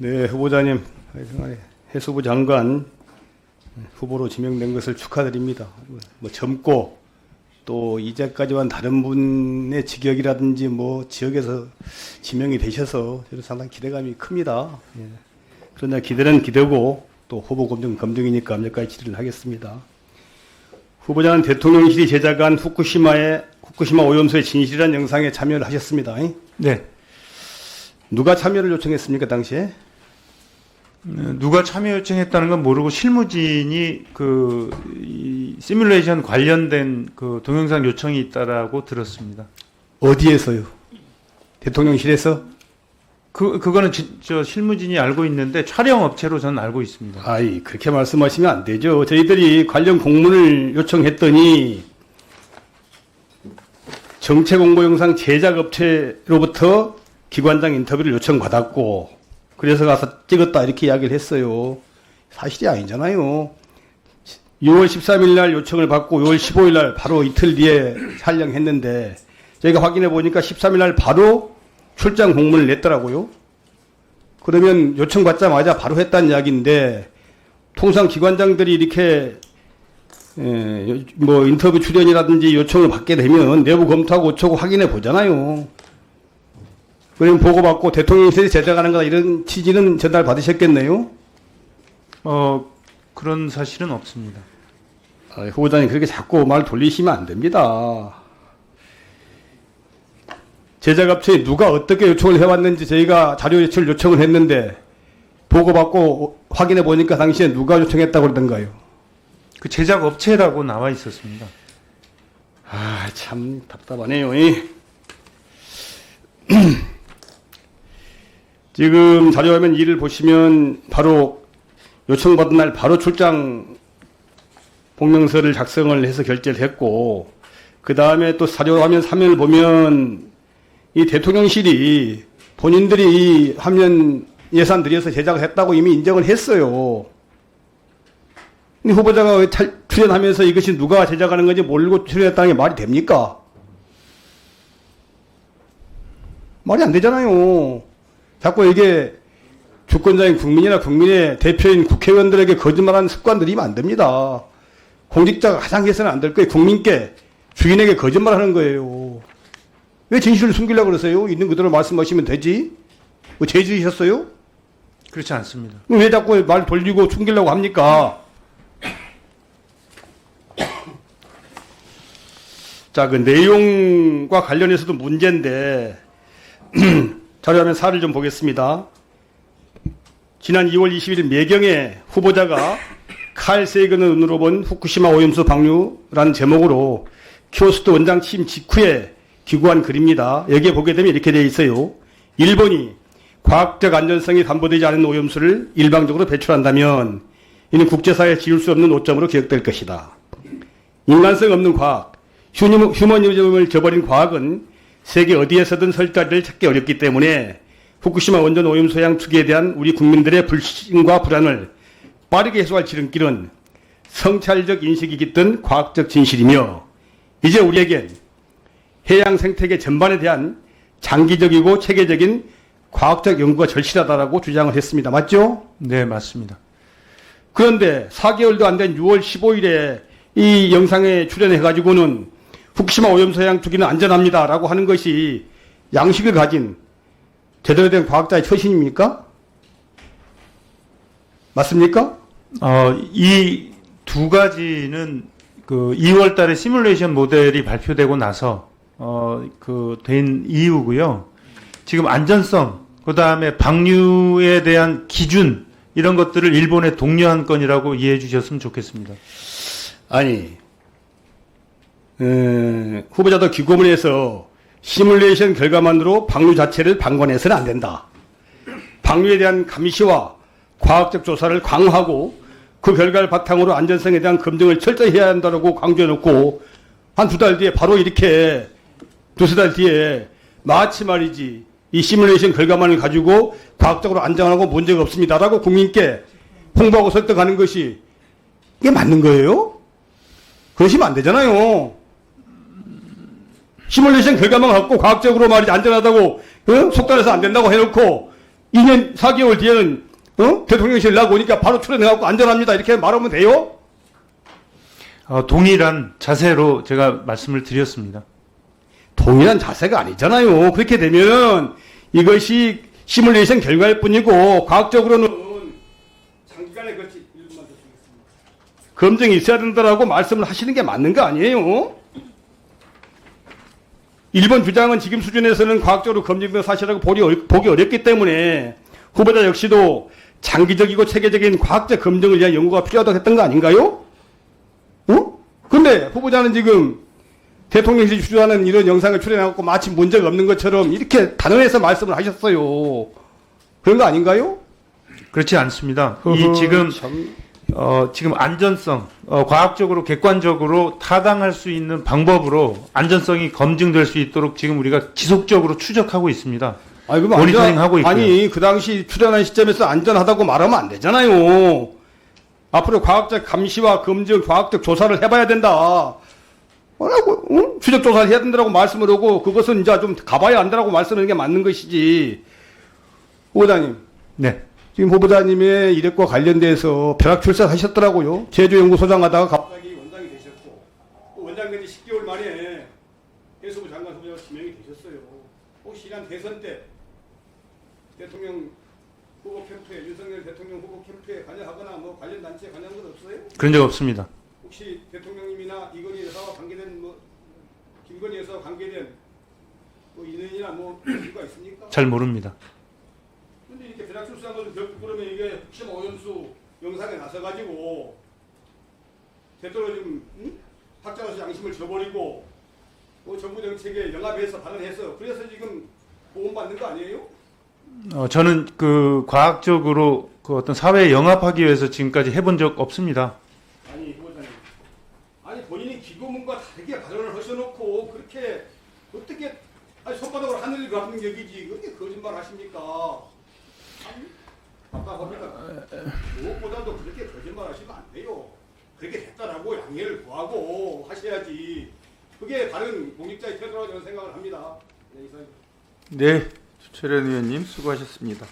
네, 후보자님, 해수부 장관 후보로 지명된 것을 축하드립니다. 뭐 젊고 또 이제까지와는 다른 분의 직역이라든지 뭐 지역에서 지명이 되셔서 저는 상당히 기대감이 큽니다. 예. 그러나 기대는 기대고 또 후보 검증이니까 압력까지 질의를 하겠습니다. 후보자는 대통령실이 제작한 후쿠시마 오염수의 진실한 영상에 참여를 하셨습니다. 네. 누가 참여를 요청했습니까, 당시에? 누가 참여 요청했다는 건 모르고 실무진이 이 시뮬레이션 관련된 그 동영상 요청이 있다라고 들었습니다. 어디에서요? 대통령실에서? 그거는 저 실무진이 알고 있는데 촬영 업체로 저는 알고 있습니다. 아이, 그렇게 말씀하시면 안 되죠. 저희들이 관련 공문을 요청했더니 정책홍보영상 제작업체로부터 기관장 인터뷰를 요청받았고 그래서 가서 찍었다 이렇게 이야기를 했어요. 사실이 아니잖아요. 6월 13일 날 요청을 받고 6월 15일 날 바로 이틀 뒤에 촬영했는데 저희가 확인해 보니까 13일 날 바로 출장 공문을 냈더라고요. 그러면 요청받자마자 바로 했다는 이야기인데 통상 기관장들이 이렇게 뭐 인터뷰 출연이라든지 요청을 받게 되면 내부 검토하고 어쩌고 확인해 보잖아요. 그럼 보고받고 대통령실이 제작하는 거다 이런 취지는 전달 받으셨겠네요? 그런 사실은 없습니다. 후보자님 그렇게 자꾸 말 돌리시면 안 됩니다. 제작업체에 누가 어떻게 요청을 해왔는지 저희가 자료 제출 요청을 했는데 보고받고 확인해 보니까 당시에 누가 요청했다고 그러던가요? 그 제작 업체라고 나와 있었습니다. 참 답답하네요. 지금 자료화면 2를 보시면 바로 요청받은 날 바로 출장 복명서를 작성을 해서 결제를 했고 그 다음에 또 자료화면 3을 보면 이 대통령실이 본인들이 이 화면 예산 들여서 제작을 했다고 이미 인정을 했어요. 근데 후보자가 출연하면서 이것이 누가 제작하는 건지 모르고 출연했다는 게 말이 됩니까? 말이 안 되잖아요. 자꾸 이게 주권자인 국민이나 국민의 대표인 국회의원들에게 거짓말하는 습관 들이면 안 됩니다. 공직자가 가장 해서는 안 될 거예요. 국민께, 주인에게 거짓말하는 거예요. 왜 진실을 숨기려고 그러세요? 있는 그대로 말씀하시면 되지. 뭐 죄지으셨어요? 그렇지 않습니다. 왜 자꾸 말 돌리고 숨기려고 합니까? 자, 그 내용과 관련해서도 문제인데 자료화면 4를 좀 보겠습니다. 지난 2월 20일 매경에 후보자가 칼 세이건의 눈으로 본 후쿠시마 오염수 방류라는 제목으로 키오스트 원장 취임 직후에 기고한 글입니다. 여기에 보게 되면 이렇게 되어 있어요. 일본이 과학적 안전성이 담보되지 않은 오염수를 일방적으로 배출한다면 이는 국제사회에 지울 수 없는 오점으로 기억될 것이다. 인간성 없는 과학, 휴머니즘을 저버린 과학은 세계 어디에서든 설 자리를 찾기 어렵기 때문에 후쿠시마 원전 오염수 해양 투기에 대한 우리 국민들의 불신과 불안을 빠르게 해소할 지름길은 성찰적 인식이 깃든 과학적 진실이며 이제 우리에겐 해양 생태계 전반에 대한 장기적이고 체계적인 과학적 연구가 절실하다라고 주장을 했습니다. 맞죠? 네, 맞습니다. 그런데 4개월도 안 된 6월 15일에 이 영상에 출연해가지고는 후쿠시마 오염수 해양 투기는 안전합니다라고 하는 것이 양식을 가진 제대로 된 과학자의 처신입니까? 맞습니까? 이 두 가지는 그 2월 달에 시뮬레이션 모델이 발표되고 나서 된 이유고요. 지금 안전성, 그 다음에 방류에 대한 기준 이런 것들을 일본에 독려한 건이라고 이해해 주셨으면 좋겠습니다. 아니, 후보자도 기고문에서 시뮬레이션 결과만으로 방류 자체를 방관해서는 안 된다. 방류에 대한 감시와 과학적 조사를 강화하고 그 결과를 바탕으로 안전성에 대한 검증을 철저히 해야 한다고 강조해놓고 한 두 달 뒤에 바로 이렇게 두세 달 뒤에 마치 말이지 이 시뮬레이션 결과만을 가지고 과학적으로 안전하고 문제가 없습니다라고 국민께 홍보하고 설득하는 것이 이게 맞는 거예요? 그러시면 안 되잖아요. 시뮬레이션 결과만 갖고 과학적으로 말이지 안전하다고 속단해서 안 된다고 해놓고 2년 4개월 뒤에는 대통령실 나오니까 바로 출연해갖고 안전합니다. 이렇게 말하면 돼요? 동일한 자세로 제가 말씀을 드렸습니다. 동일한 자세가 아니잖아요. 그렇게 되면 이것이 시뮬레이션 결과일 뿐이고 과학적으로는 장기간에 그렇지 1분만 더 주겠습니다. 검증이 있어야 된다라고 말씀을 하시는 게 맞는 거 아니에요? 일본 주장은 지금 수준에서는 과학적으로 검증된 사실이라고 보기 어렵기 때문에 후보자 역시도 장기적이고 체계적인 과학적 검증을 위한 연구가 필요하다고 했던 거 아닌가요? 근데 후보자는 지금 대통령실이 주장하는 이런 영상을 출연해갖고 마치 문제가 없는 것처럼 이렇게 단언해서 말씀을 하셨어요. 그런 거 아닌가요? 그렇지 않습니다. 지금 안전성, 과학적으로 객관적으로 타당할 수 있는 방법으로 안전성이 검증될 수 있도록 지금 우리가 지속적으로 추적하고 있습니다. 모니터링하고 있고요. 아니 그 당시 출연한 시점에서 안전하다고 말하면 안 되잖아요. 앞으로 과학적 감시와 검증, 과학적 조사를 해봐야 된다. 뭐라고? 추적 조사를 해야 된다고 말씀을 하고 그것은 이제 좀 가봐야 안다라고 말씀하는 게 맞는 것이지. 후보자님. 네. 지금 후보자님의 이력과 관련돼서 벼락 출세하셨더라고요. 제주연구소장 하다가 갑자기 원장이 되셨고 또 원장 된 지 10개월 만에 해수부 장관 후보자로 지명이 되셨어요. 혹시 지난 대선 때 대통령 후보 캠프에 윤석열 대통령 후보 캠프에 관여하거나 뭐 관련 단체에 관여한 건 없어요? 그런 적 없습니다. 혹시 대통령님이나 이건희 여사와 관계된 김건희 여사와 관계된 인연이나 이유가 있습니까? 잘 모릅니다. 근데 이렇게 벼락 출세한 것은 결국 그러면 이게 혹시 오연수 영상에 나서가지고 되도록 좀 학자로서 양심을 저버리고 정부 정책에 영합해서 발언해서 그래서 지금 보험받는 거 아니에요? 저는 그 과학적으로 그 어떤 사회에 영합하기 위해서 지금까지 해본 적 없습니다. 아니 후보자님, 아니 본인이 기고문과 다르게 발언을 하셔놓고 그렇게 어떻게 손바닥으로 하늘을 갚는 격이지 그렇게 거짓말 하십니까? 답답합니다. 무엇보다도 그렇게 거짓말 하시면 안 돼요. 그렇게 됐다라고 양해를 구하고 하셔야지. 그게 다른 공직자의 태도라고 저는 생각을 합니다. 네, 이상입니다. 네, 최철현 의원님 수고하셨습니다.